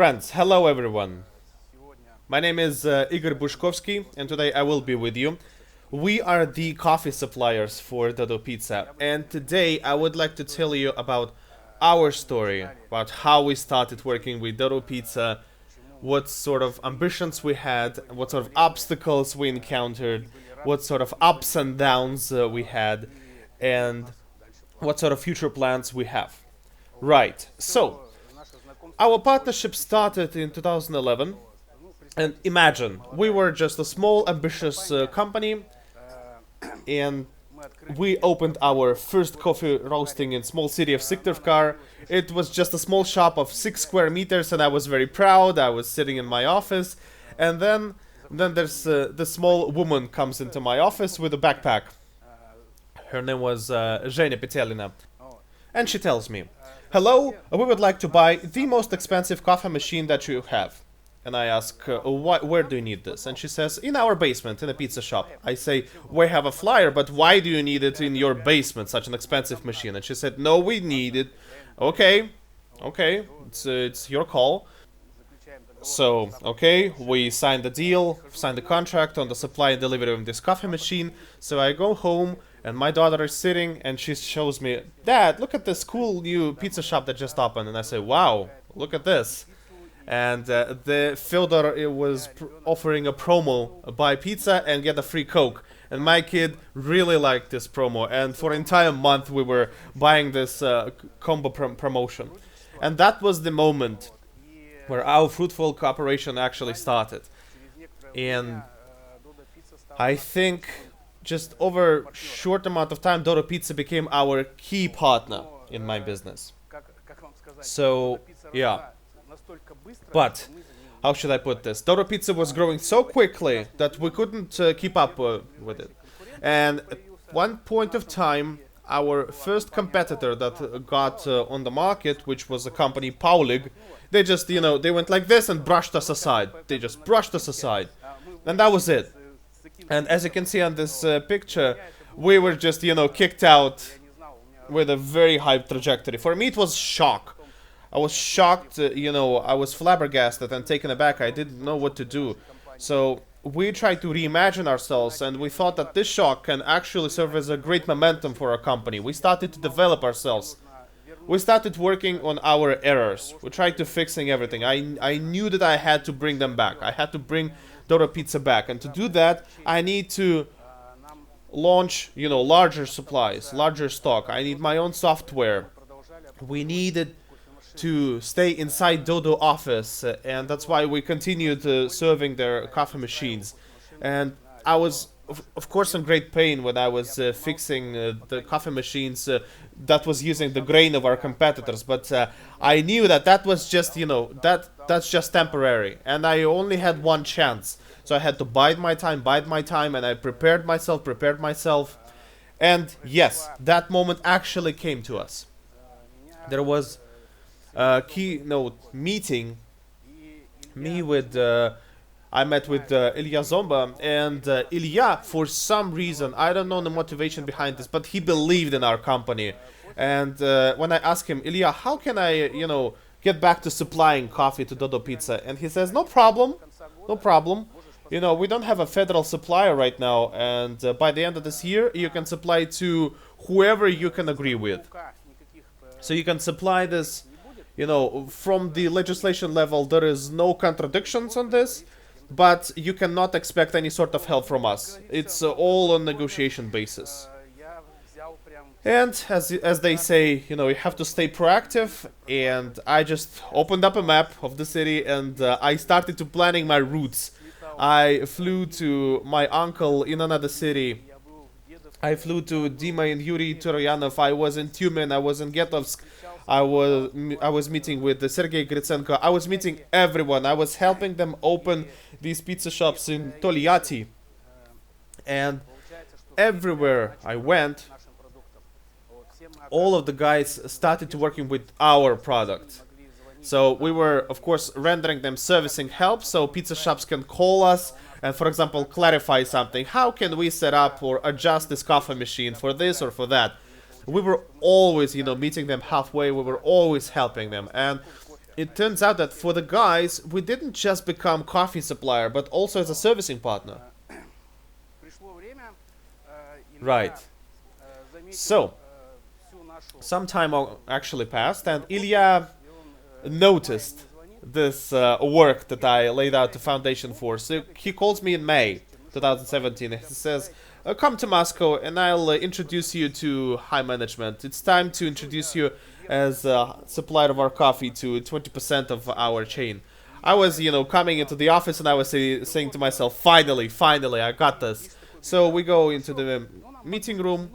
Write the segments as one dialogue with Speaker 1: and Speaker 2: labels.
Speaker 1: Friends, hello everyone. My name is Igor Bushkovsky, and today I will be with you. We are the coffee suppliers for Dodo Pizza, and today I would like to tell you about our story, about how we started working with Dodo Pizza, what sort of ambitions we had, what sort of obstacles we encountered, what sort of ups and downs we had, and what sort of future plans we have. Right, so our partnership started in 2011, and imagine, we were just a small, ambitious company, and we opened our first coffee roasting in small city of Syktyvkar. It was just a small shop of 6 square meters, and I was very proud. I was sitting in my office, and then there's the small woman comes into my office with a backpack. Her name was Zhenya Petelina, and she tells me, "Hello, we would like to buy the most expensive coffee machine that you have." And I ask, where do you need this? And she says, in our basement, in a pizza shop. I say, we have a flyer, but why do you need it in your basement, such an expensive machine? And she said, no, we need it. Okay, it's your call. So, okay, we signed the deal, signed the contract on the supply and delivery of this coffee machine. So I go home, and my daughter is sitting, and she shows me, "Dad, look at this cool new pizza shop that just opened." And I say, "Wow, look at this." And the Fyodor was offering a promo, buy pizza and get a free Coke. And my kid really liked this promo, and for an entire month we were buying this combo promotion. And that was the moment where our fruitful cooperation actually started. And I think just over a short amount of time, Dodo Pizza became our key partner in my business. So, yeah. But, how should I put this? Dodo Pizza was growing so quickly that we couldn't keep up with it. And at one point of time, our first competitor that got on the market, which was a company, Paulig, they just, they went like this and brushed us aside. They just brushed us aside. And that was it. And as you can see on this picture, we were just, kicked out with a very high trajectory. For me, it was shock. I was shocked, I was flabbergasted and taken aback. I didn't know what to do. So we tried to reimagine ourselves, and we thought that this shock can actually serve as a great momentum for our company. We started to develop ourselves. We started working on our errors. We tried to fixing everything. I knew that I had to bring them back. I had to bring Dodo Pizza back. And to do that, I need to launch, larger supplies, larger stock. I need my own software. We needed to stay inside Dodo office, and that's why we continued serving their coffee machines. And I was, of course, in great pain when I was fixing the coffee machines that was using the grain of our competitors. But I knew that was just, that's just temporary, and I only had one chance. So I had to bide my time, and I prepared myself. And yes, that moment actually came to us. There was keynote meeting. I met with Ilya Zomba, and Ilya, for some reason, I don't know the motivation behind this, but he believed in our company. And when I asked him, Ilya, how can I, get back to supplying coffee to Dodo Pizza? And he says, no problem. We don't have a federal supplier right now, and by the end of this year, you can supply to whoever you can agree with. So you can supply this. From the legislation level, there is no contradictions on this, but you cannot expect any sort of help from us. It's all on negotiation basis. And as they say, you have to stay proactive, and I just opened up a map of the city, and I started to planning my routes. I flew to my uncle in another city. I flew to Dima and Yuri Toroyanov. I was in Tyumen, I was in Getovsk. I was meeting with Sergei Gritsenko. I was meeting everyone. I was helping them open these pizza shops in Tolyatti. And everywhere I went, all of the guys started to working with our product. So we were, of course, rendering them servicing help, so pizza shops can call us and, for example, clarify something. How can we set up or adjust this coffee machine for this or for that? We were always, meeting them halfway. We were always helping them. And it turns out that for the guys, we didn't just become coffee supplier, but also as a servicing partner. Right. So, some time actually passed, and Ilya noticed this work that I laid out the foundation for. So he calls me in May 2017 and he says, come to Moscow and I'll introduce you to high management. It's time to introduce you as a supplier of our coffee to 20% of our chain. I was, coming into the office and I was saying to myself, finally, I got this. So we go into the meeting room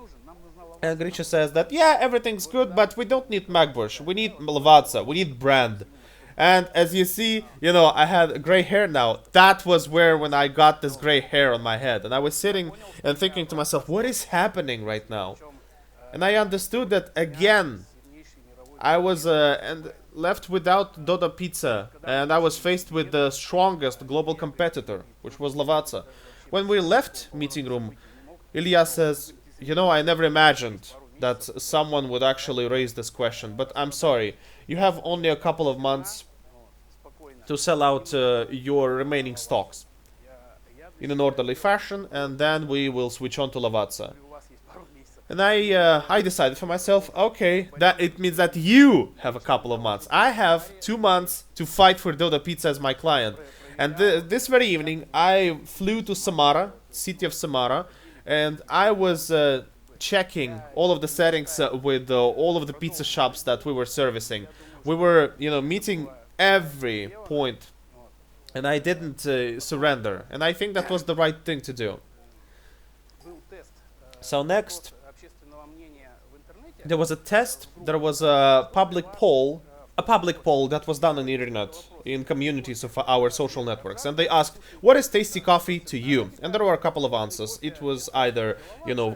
Speaker 1: and Grisha says that, yeah, everything's good, but we don't need Magbush. We need Lavazza. We need Brand. And as you see, I had gray hair now. That was when I got this gray hair on my head. And I was sitting and thinking to myself, what is happening right now? And I understood that again, I was and left without Dodo Pizza. And I was faced with the strongest global competitor, which was Lavazza. When we left meeting room, Ilya says, I never imagined that someone would actually raise this question. But I'm sorry. You have only a couple of months to sell out your remaining stocks in an orderly fashion, and then we will switch on to Lavazza. And I decided for myself, okay, that it means that you have a couple of months. I have 2 months to fight for Dodo Pizza as my client. And this very evening, I flew to Samara, city of Samara, and I was checking all of the settings with all of the pizza shops that we were servicing. We were, meeting every point, and I didn't surrender. And I think that was the right thing to do. So next, there was a test. There was a public poll that was done on the internet in communities of our social networks, and they asked, what is tasty coffee to you? And there were a couple of answers. It was either,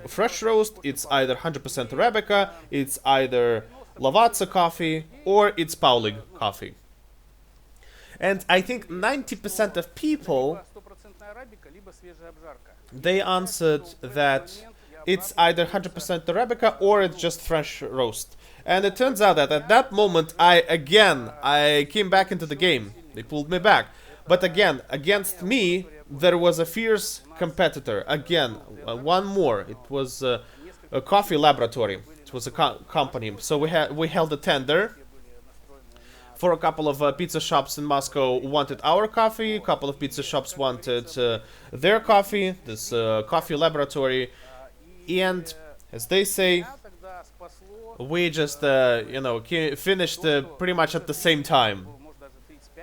Speaker 1: fresh roast, it's either 100% Arabica, it's either Lavazza coffee, or it's Paulig coffee. And I think 90% of people, they answered that it's either 100% Arabica or it's just fresh roast. And it turns out that at that moment, I came back into the game. They pulled me back. But again, against me, there was a fierce competitor. Again, one more. It was a coffee laboratory. It was a company. So we held a tender for a couple of pizza shops in Moscow wanted our coffee. A couple of pizza shops wanted their coffee. This coffee laboratory. And as they say, we just, finished pretty much at the same time.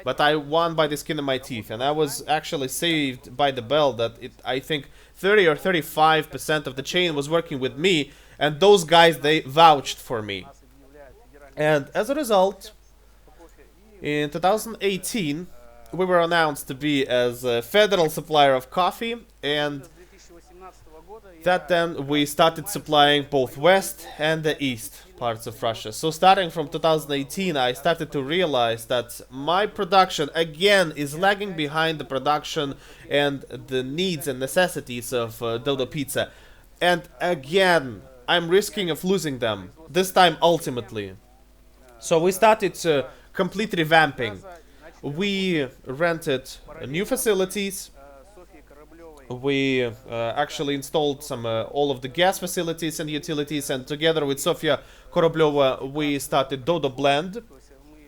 Speaker 1: But I won by the skin of my teeth. And I was actually saved by the bell that I think 30 or 35% of the chain was working with me. And those guys, they vouched for me. And as a result, in 2018, we were announced to be as a federal supplier of coffee. And that then we started supplying both west and the east parts of Russia. So starting from 2018, I started to realize that my production again is lagging behind the production and the needs and necessities of Dodo Pizza. And again, I'm risking of losing them, this time ultimately. So we started complete revamping. We rented new facilities. We actually installed all of the gas facilities and utilities, and together with Sofia Korobleva, we started Dodo Blend,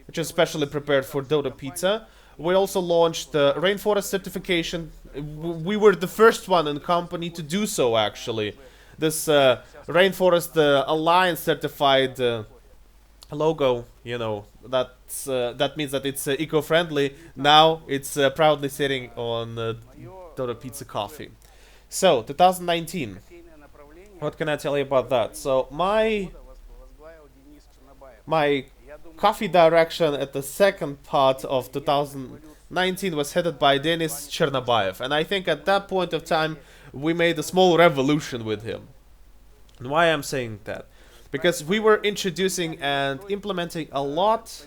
Speaker 1: which is specially prepared for Dodo Pizza. We also launched Rainforest certification. We were the first one in the company to do so, actually. This Rainforest Alliance certified logo, that means that it's eco-friendly. Now it's proudly sitting on Dodo Pizza coffee. So 2019, what can I tell you about that? So my coffee direction at the second part of 2019 was headed by Denis Chernobayev, and I think at that point of time we made a small revolution with him. And why I'm saying that? Because we were introducing and implementing a lot.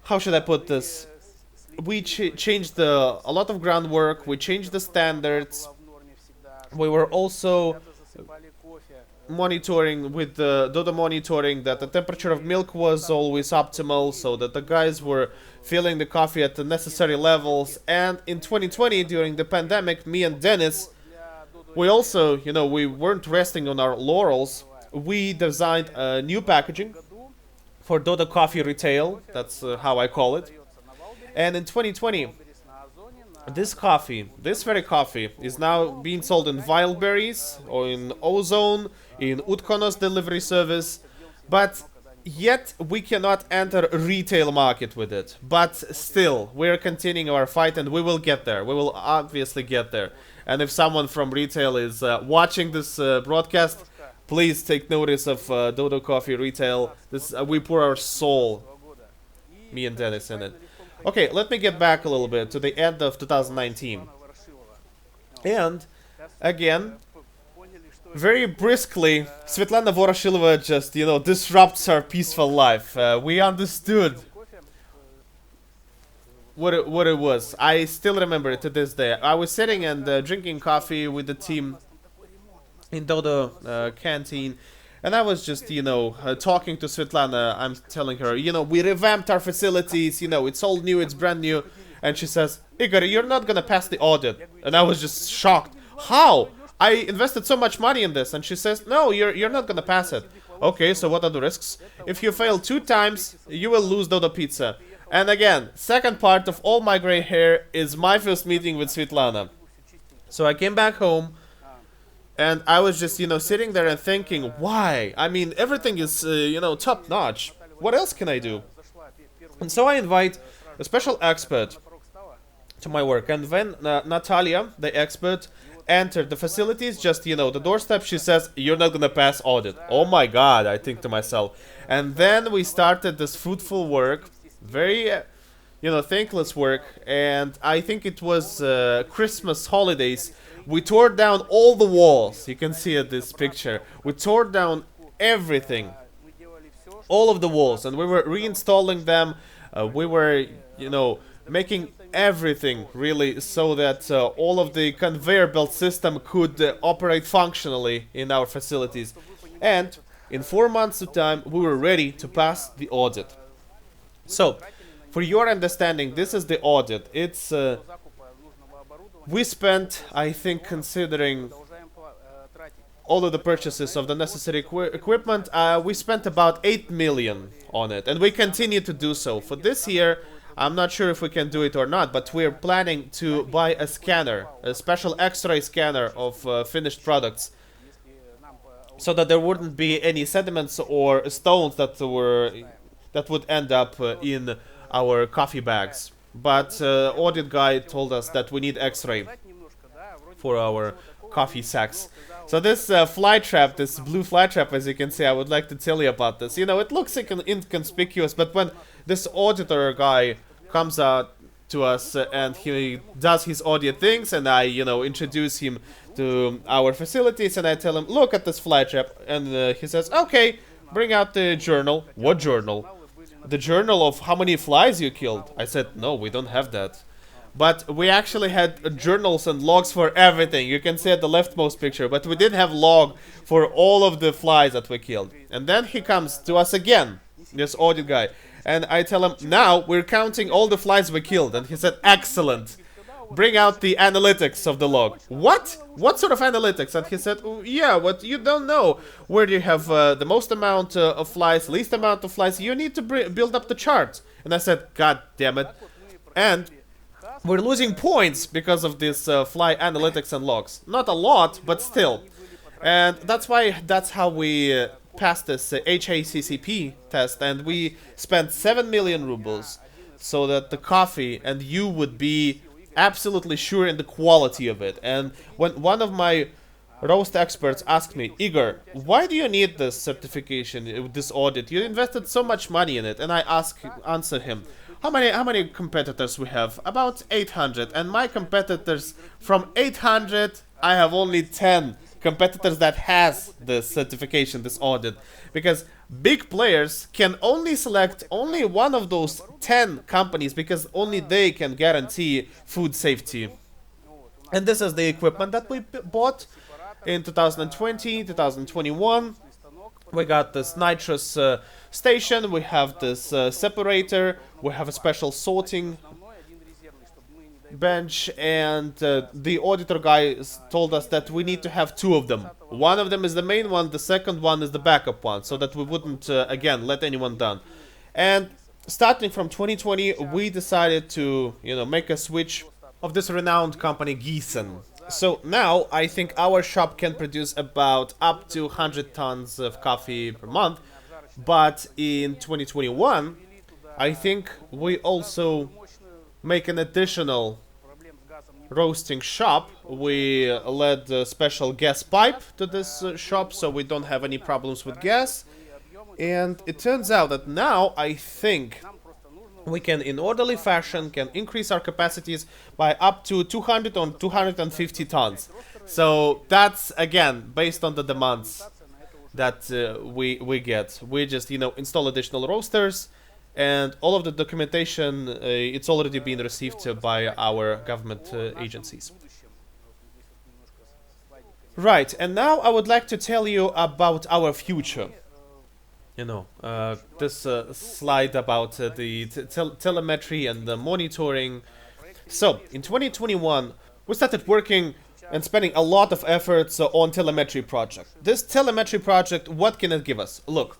Speaker 1: How should I put this? We changed a lot of groundwork. We changed the standards. We were also monitoring with the Dodo monitoring that the temperature of milk was always optimal, so that the guys were filling the coffee at the necessary levels. And in 2020, during the pandemic, me and Dennis, we also, we weren't resting on our laurels. We designed a new packaging for Dodo Coffee Retail. That's how I call it. And in 2020, this very coffee, is now being sold in Wildberries or in Ozone, in Utkonos delivery service, but yet we cannot enter retail market with it. But still, we're continuing our fight, and we will get there. We will obviously get there. And if someone from retail is watching this broadcast, please take notice of Dodo Coffee Retail. This we pour our soul, me and Dennis, in it. Okay, let me get back a little bit to the end of 2019. And, again, very briskly, Svetlana Voroshilova just, disrupts our peaceful life. We understood what it was. I still remember it to this day. I was sitting and drinking coffee with the team in Dodo canteen. And I was just, talking to Svetlana. I'm telling her, we revamped our facilities, it's all new, it's brand new. And she says, Igor, you're not gonna pass the audit. And I was just shocked. How? I invested so much money in this. And she says, no, you're not gonna pass it. Okay, so what are the risks? If you fail 2 times, you will lose Dodo Pizza. And again, second part of all my gray hair is my first meeting with Svetlana. So I came back home. And I was just, sitting there and thinking, why? I mean, everything is, top notch. What else can I do? And so I invite a special expert to my work. And when Natalia, the expert, entered the facilities, just, the doorstep, she says, you're not gonna pass audit. Oh my god, I think to myself. And then we started this fruitful work, very, thankless work. And I think it was Christmas holidays. We tore down all the walls. You can see it, this picture. We tore down everything. All of the walls. And we were reinstalling them. We were, making everything really so that all of the conveyor belt system could operate functionally in our facilities. And in 4 months of time, we were ready to pass the audit. So, for your understanding, this is the audit. It's... we spent, I think, considering all of the purchases of the necessary equipment, we spent about 8 million on it, and we continue to do so. For this year, I'm not sure if we can do it or not, but we're planning to buy a scanner, a special X-ray scanner of finished products, so that there wouldn't be any sediments or stones that would end up in our coffee bags. But audit guy told us that we need X-ray for our coffee sacks. So this fly trap, this blue fly trap, as you can see, I would like to tell you about this. It looks inconspicuous, but when this auditor guy comes out to us and he does his audit things, and I, introduce him to our facilities, and I tell him, look at this fly trap, and he says, okay, bring out the journal. What journal? The journal of how many flies you killed. I said, no, we don't have that. But we actually had journals and logs for everything. You can see at the leftmost picture. But we didn't have log for all of the flies that we killed. And then he comes to us again, this audit guy. And I tell him, now we're counting all the flies we killed. And he said, excellent. Bring out the analytics of the log. What? What sort of analytics? And he said, oh, yeah, what you don't know. Where do you have the most amount of flies, least amount of flies? You need to build up the chart. And I said, god damn it. And we're losing points because of this fly analytics and logs. Not a lot, but still. And that's how we passed this HACCP test. And we spent 7 million rubles so that the coffee and you would be absolutely sure in the quality of it. And when one of my roast experts asked me, Igor, why do you need this certification, this audit? You invested so much money in it. And I answer him, how many competitors we have? About 800. And my competitors, from 800, I have only 10 competitors that has this certification, this audit. Because big players can only select only one of those 10 companies because only they can guarantee food safety. And this is the equipment that we bought. In 2020, 2021, we got this nitrous station, we have this separator, we have a special sorting bench, and the auditor guys told us that we need to have two of them. One of them is the main one, the second one is the backup one, so that we wouldn't, again, let anyone down. And starting from 2020, we decided to, make a switch of this renowned company, Kyrgyzstan. So now, I think our shop can produce about up to 100 tons of coffee per month, but in 2021, I think we also make an additional roasting shop. We led a special gas pipe to this shop, so we don't have any problems with gas. And it turns out that now I think we can, in orderly fashion, can increase our capacities by up to 200 or 250 tons. So that's, again, based on the demands that we get. We just, install additional roasters, and all of the documentation, it's already been received by our government agencies. Right, and now I would like to tell you about our future. This slide about the telemetry and the monitoring. So, in 2021, we started working and spending a lot of efforts on telemetry project. This telemetry project, what can it give us? Look,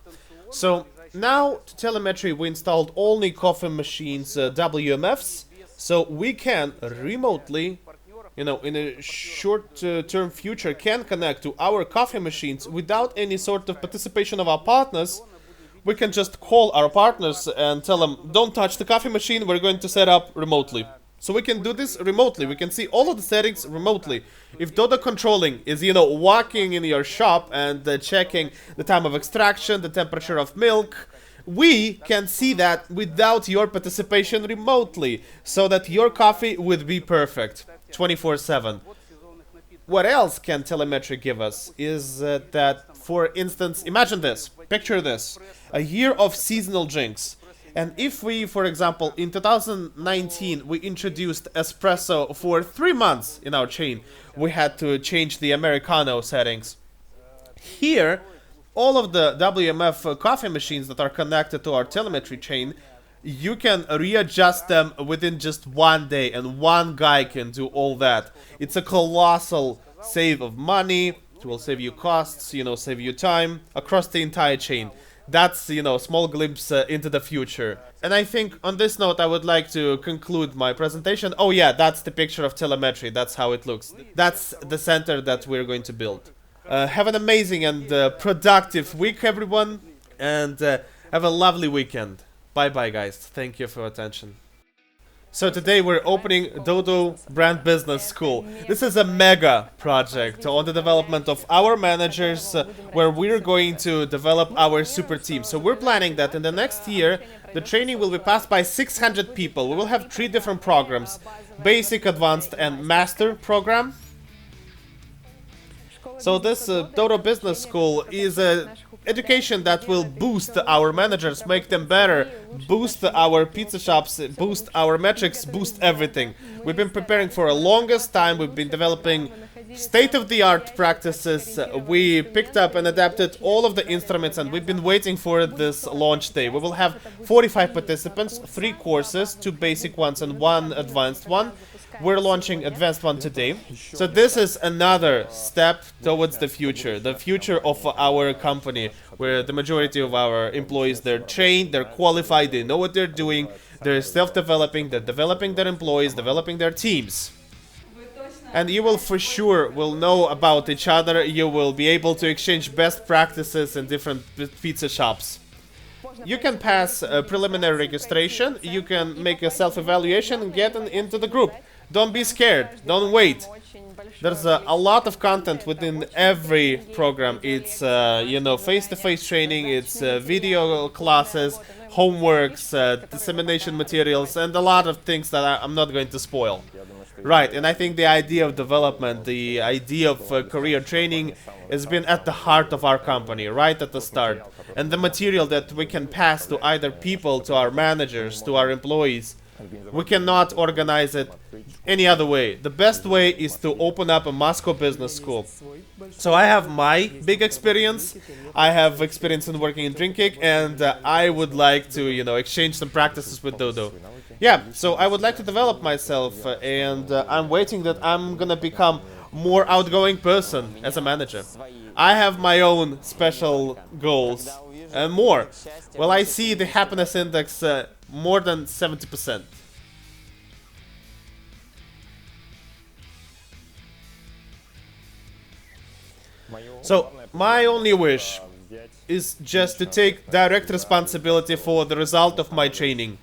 Speaker 1: so now to telemetry we installed only coffee machines, WMFs, so we can remotely, in a short-term future, can connect to our coffee machines without any sort of participation of our partners. We can just call our partners and tell them, don't touch the coffee machine, we're going to set up remotely. So we can do this remotely, we can see all of the settings remotely. If Dodo Controlling is, walking in your shop and checking the time of extraction, the temperature of milk, we can see that without your participation remotely, so that your coffee would be perfect, 24/7. What else can telemetry give us is that, for instance, imagine this, picture this, a year of seasonal drinks. And if we, for example, in 2019, we introduced espresso for 3 months in our chain, we had to change the Americano settings. Here, all of the WMF coffee machines that are connected to our telemetry chain, you can readjust them within just 1 day, and one guy can do all that. It's a colossal save of money, it will save you costs, save you time, across the entire chain. That's, a small glimpse into the future. And I think on this note I would like to conclude my presentation. Oh yeah, that's the picture of telemetry, that's how it looks. That's the center that we're going to build. Have an amazing and productive week, everyone, and have a lovely weekend. Bye bye, guys. Thank you for your attention. So today we're opening Dodo Brand Business School. This is a mega project on the development of our managers, where we're going to develop our super team. So we're planning that in the next year the training will be passed by 600 people. We will have 3 different programs: basic, advanced, and master program. So this Dodo Business School is a education that will boost our managers, make them better, boost our pizza shops, boost our metrics, boost everything. We've been preparing for a longest time, we've been developing state-of-the-art practices. We picked up and adapted all of the instruments, and we've been waiting for this launch day. We will have 45 participants, 3 courses, 2 basic ones and 1 advanced one. We're launching advanced one today. So this is another step towards the future of our company, where the majority of our employees, they're trained, they're qualified, they know what they're doing, they're self-developing, they're developing their employees, developing their teams. And you will for sure will know about each other, you will be able to exchange best practices in different pizza shops. You can pass a preliminary registration, you can make a self-evaluation and get into the group. Don't be scared, don't wait. There's a lot of content within every program. It's, face-to-face training, it's video classes, homeworks, dissemination materials, and a lot of things that I'm not going to spoil. Right, and I think the idea of development, the idea of career training has been at the heart of our company, right at the start. And the material that we can pass to either people, to our managers, to our employees, We cannot organize it any other way. The best way is to open up a Moscow business school. So I have my big experience. I have experience in working in drinking, and I would like to, exchange some practices with Dodo. Yeah, so I would like to develop myself, and I'm waiting that I'm gonna become more outgoing person as a manager. I have my own special goals and more. Well, I see the happiness index more than 70%. So, my only wish is just to take direct responsibility for the result of my training.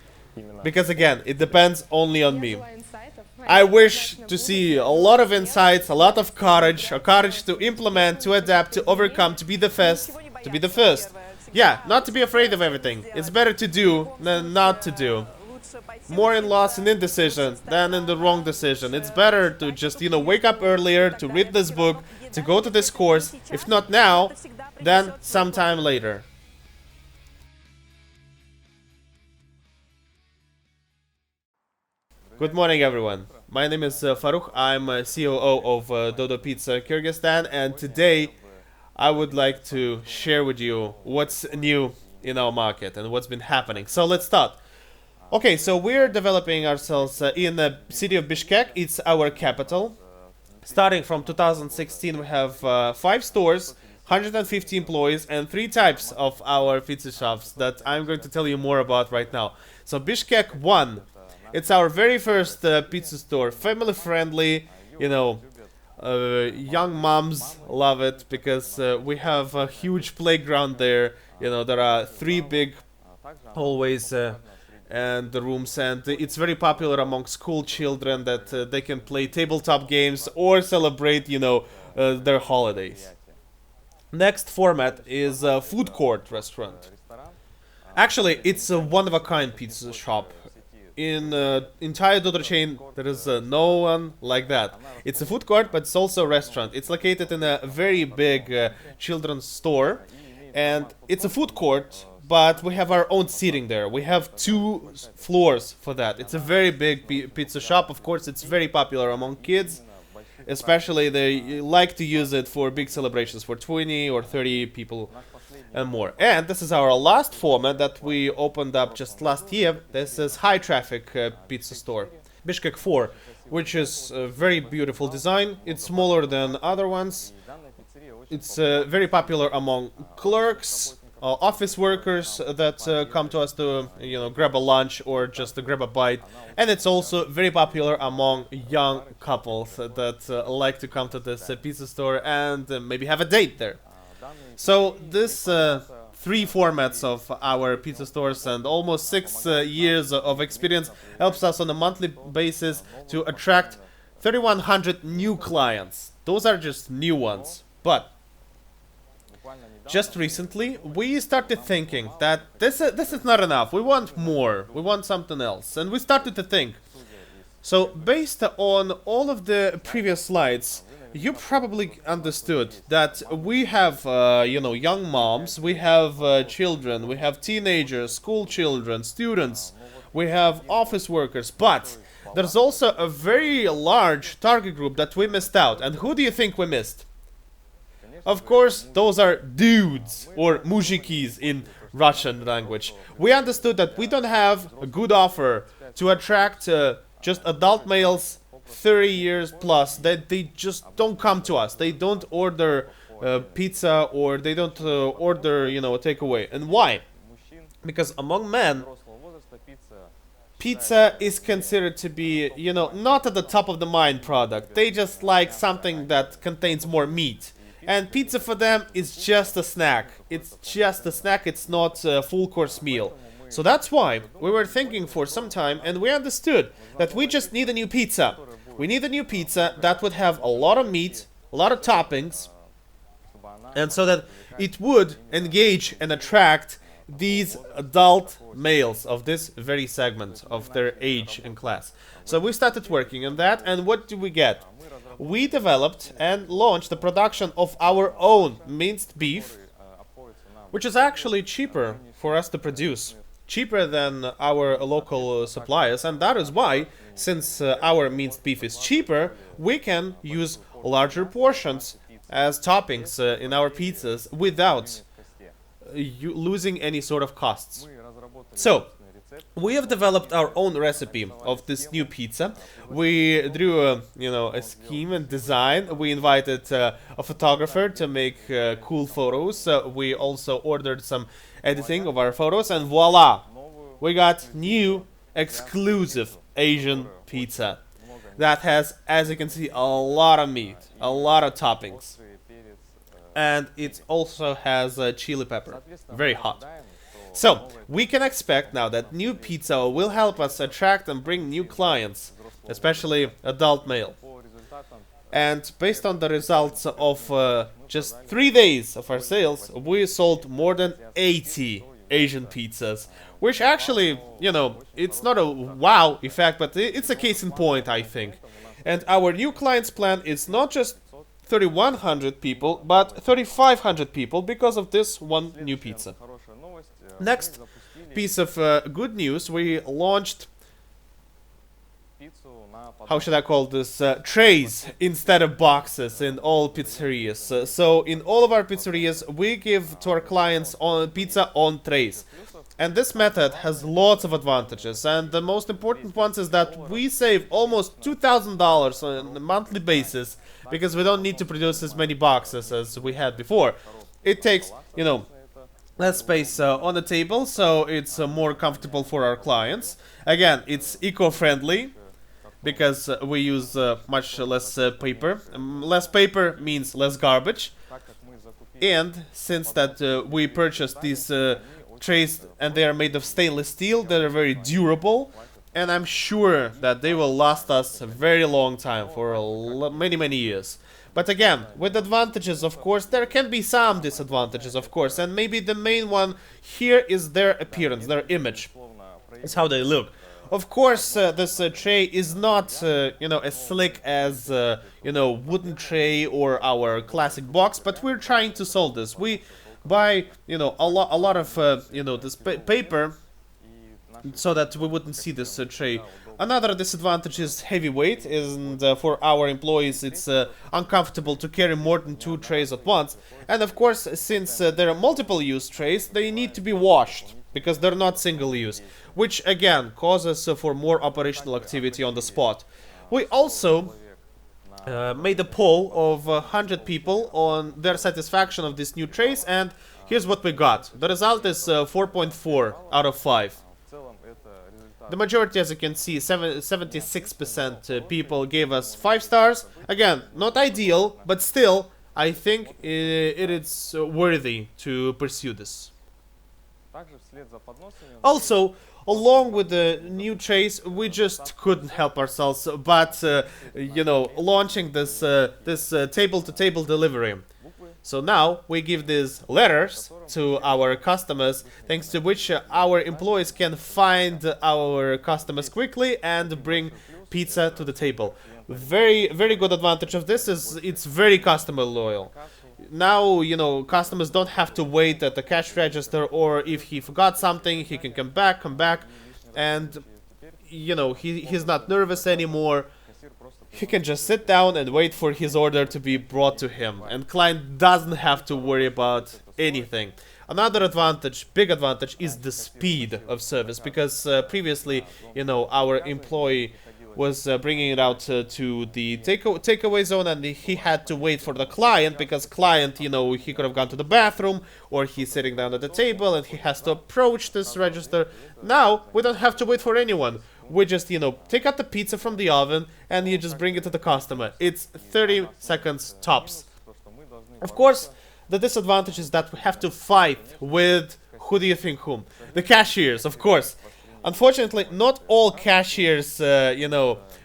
Speaker 1: Because again, it depends only on me. I wish to see a lot of insights, a lot of courage, a courage to implement, to adapt, to overcome, to be the first, to be the first. Yeah, not to be afraid of everything. It's better to do than not to do. More in loss and indecision than in the wrong decision. It's better to just, wake up earlier, to read this book, to go to this course, if not now, then sometime later. Good morning, everyone. My name is Farukh. I'm COO of Dodo Pizza Kyrgyzstan, and today I would like to share with you what's new in our market and what's been happening. So let's start. Okay, so we're developing ourselves in the city of Bishkek. It's our capital. Starting from 2016, we have 5 stores, 150 employees, and 3 types of our pizza shops that I'm going to tell you more about right now. So Bishkek 1. It's our very first pizza store, family friendly, young moms love it because we have a huge playground there. There are 3 big hallways and the rooms, and it's very popular among school children that they can play tabletop games or celebrate, their holidays. Next format is a food court restaurant. Actually, it's a one-of-a-kind pizza shop. In entire Dodo chain, there is no one like that. It's a food court, but it's also a restaurant. It's located in a very big children's store, and it's a food court, but we have our own seating there. We have 2 floors for that. It's a very big pizza shop. Of course, it's very popular among kids, especially they like to use it for big celebrations for 20 or 30 people and more. And this is our last format that we opened up just last year. This is high traffic pizza store, Bishkek 4, which is a very beautiful design. It's smaller than other ones. It's very popular among clerks, office workers that come to us to grab a lunch or just to grab a bite. And it's also very popular among young couples that like to come to this pizza store and maybe have a date there. So this 3 formats of our pizza stores and almost 6 years of experience helps us on a monthly basis to attract 3,100 new clients. Those are just new ones. But just recently, we started thinking that this is not enough. We want more. We want something else. And we started to think. So based on all of the previous slides, you probably understood that we have, young moms, we have children, we have teenagers, school children, students, we have office workers, but there's also a very large target group that we missed out. And who do you think we missed? Of course, those are dudes, or muzhikis in Russian language. We understood that we don't have a good offer to attract just adult males 30 years plus, that they just don't come to us. They don't order pizza, or they don't order, takeaway. And why? Because among men, pizza is considered to be, not at the top of the mind product. They just like something that contains more meat. And pizza for them is just a snack. It's just a snack, it's not a full course meal. So that's why we were thinking for some time, and we understood that we just need a new pizza. We need a new pizza that would have a lot of meat, a lot of toppings, and so that it would engage and attract these adult males of this very segment of their age and class. So we started working on that, and what do we get? We developed and launched the production of our own minced beef, which is actually cheaper for us to produce. cheaper than our local suppliers, and that is why, since our minced beef is cheaper, we can use larger portions as toppings in our pizzas without losing any sort of costs. So, we have developed our own recipe of this new pizza. We drew a scheme and design. We invited a photographer to make cool photos. We also ordered some editing of our photos, and voila! We got new exclusive Asian pizza that has, as you can see, a lot of meat, a lot of toppings, and it also has chili pepper, very hot. So, we can expect now that new pizza will help us attract and bring new clients, especially adult male. And based on the results of just 3 days of our sales, we sold more than 80 Asian pizzas, which actually, it's not a wow effect, but it's a case in point, I think. And our new clients plan is not just 3,100 people, but 3,500 people because of this one new pizza. Next piece of good news, we launched, how should I call this, trays instead of boxes in all pizzerias. So in all of our pizzerias, we give to our clients pizza on trays. And this method has lots of advantages, and the most important ones is that we save almost $2,000 on a monthly basis because we don't need to produce as many boxes as we had before. It takes, less space on the table, so it's more comfortable for our clients. Again, it's eco-friendly because we use much less paper. Less paper means less garbage. And since that we purchased these trays and they are made of stainless steel, they're very durable, and I'm sure that they will last us a very long time, for many years. But again, with advantages, of course, there can be some disadvantages, of course, and maybe the main one here is their appearance, their image. It's how they look. Of course, this tray is not, as slick as, wooden tray or our classic box, but we're trying to solve this. We buy, a lot of, this paper so that we wouldn't see this tray. Another disadvantage is heavy weight, and for our employees it's uncomfortable to carry more than 2 trays at once. And of course, since there are multiple use trays, they need to be washed, because they're not single use, which again causes for more operational activity on the spot. We also made a poll of 100 people on their satisfaction of these new trays, and here's what we got. The result is 4.4 out of 5. The majority, as you can see, 76% people gave us 5 stars. Again, not ideal, but still, I think it is worthy to pursue this. Also, along with the new trays, we just couldn't help ourselves but, launching this table-to-table delivery. So now we give these letters to our customers, thanks to which our employees can find our customers quickly and bring pizza to the table. Very good advantage of this is it's very customer loyal. Now, customers don't have to wait at the cash register, or if he forgot something, he can come back, and, he's not nervous anymore. He can just sit down and wait for his order to be brought to him, and client doesn't have to worry about anything. Another advantage, big advantage, is the speed of service, because previously, our employee was bringing it out to the takeaway zone, and he had to wait for the client, because client, he could have gone to the bathroom, or he's sitting down at the table and he has to approach this register. Now, we don't have to wait for anyone. We just, take out the pizza from the oven and you just bring it to the customer. It's 30 seconds tops. Of course, the disadvantage is that we have to fight with, who do you think whom? The cashiers, of course. Unfortunately, not all cashiers,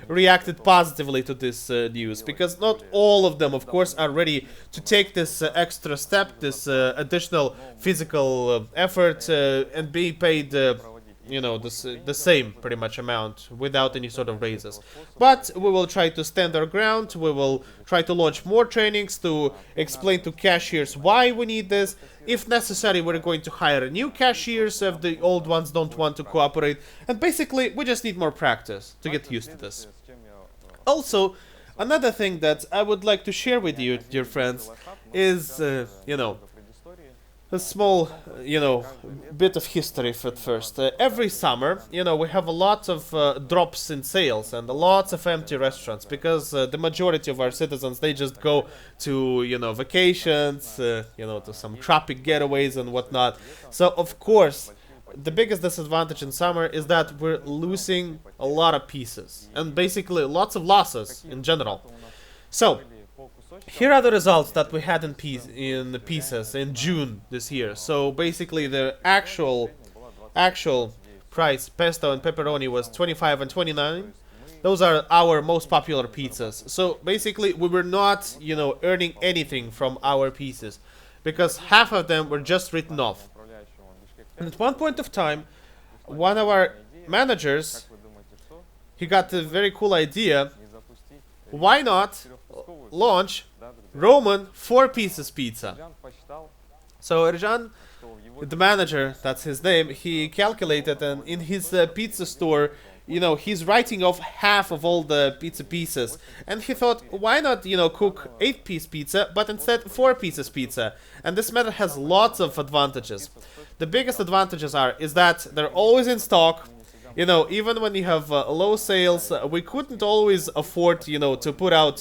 Speaker 1: reacted positively to this news, because not all of them, of course, are ready to take this extra step, this additional physical effort, and be paid, the same pretty much amount without any sort of raises. But we will try to stand our ground. We will try to launch more trainings to explain to cashiers why we need this. If necessary, we're going to hire new cashiers if the old ones don't want to cooperate. And basically, we just need more practice to get used to this. Also, another thing that I would like to share with you, dear friends, is, a small, bit of history at first. Every summer, we have a lot of drops in sales and lots of empty restaurants because the majority of our citizens, they just go to, vacations, to some tropic getaways and whatnot. So, of course, the biggest disadvantage in summer is that we're losing a lot of pieces and basically lots of losses in general. So, here are the results that we had in pieces in June this year. So basically the actual price, pesto and pepperoni, was 25 and 29. Those are our most popular pizzas. So basically we were not, earning anything from our pieces because half of them were just written off. And at one point of time, one of our managers, he got a very cool idea. Why not launch Roman 4 pieces pizza? So Erjan, the manager, that's his name, he calculated, and in his pizza store, he's writing off half of all the pizza pieces. And he thought, why not, cook 8-piece pizza, but instead 4 pieces pizza? And this method has lots of advantages. The biggest advantages is that they're always in stock. Even when you have low sales, we couldn't always afford, to put out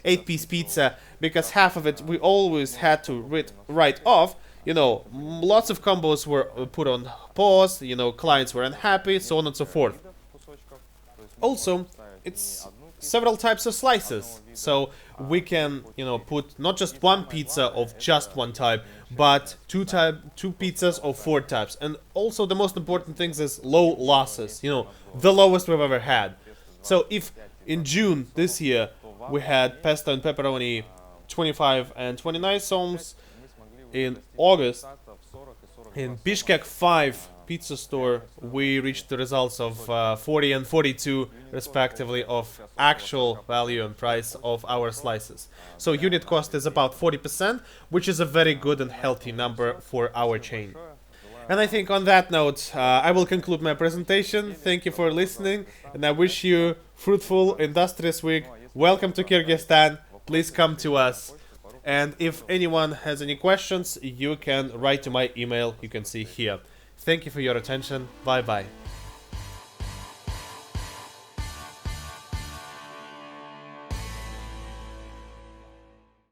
Speaker 1: 8-piece pizza because half of it we always had to write off. Lots of combos were put on pause, clients were unhappy, so on and so forth. Also, it's several types of slices, so we can, put not just one pizza of just one type, but two pizzas of 4 types. And also the most important thing is low losses, the lowest we've ever had. So if in June this year we had pesto and pepperoni 25 and 29 soms, in August in Bishkek 5 pizza store we reached the results of 40 and 42 respectively of actual value and price of our slices. So unit cost is about 40%, which is a very good and healthy number for our chain. And I think on that note, I will conclude my presentation. Thank you for listening, and I wish you fruitful, industrious week. Welcome to Kyrgyzstan. Please come to us. And if anyone has any questions, you can write to my email you can see here. Thank you for your attention. Bye bye.